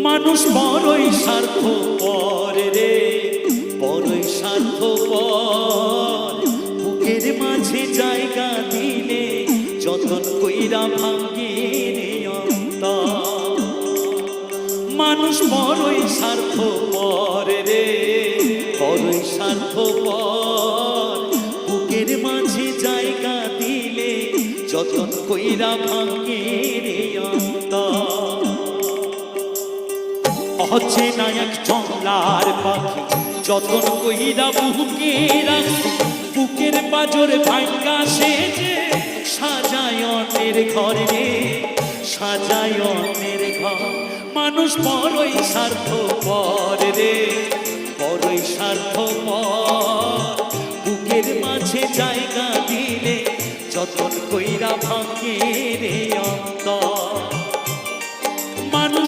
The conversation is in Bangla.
মানুষ বড়ই স্বার্থপর রে, বড়ই স্বার্থপর। বুকের মাঝে জায়গা দিলে যতন কইরা ভাঙ্গে রে অন্তর। মানুষ বড়ই স্বার্থপর রে, বড়ই স্বার্থপর। বুকের মাঝে জায়গা দিলে যতন কইরা ভাঙ্গে রে অন্তর। অচেনা এক জংলার পাখি যতন কইরা বুকে রাখি, বুকের পাজর ভাঙ্গা সেজে সাজায় অন্যের ঘর রে, সাজায় অন্যের ঘর। মানুষ বড়ই স্বার্থপর রে, বড়ই স্বার্থপর। বুকের মাঝে জায়গা দিলে যতন কইরা ভাঙ্গে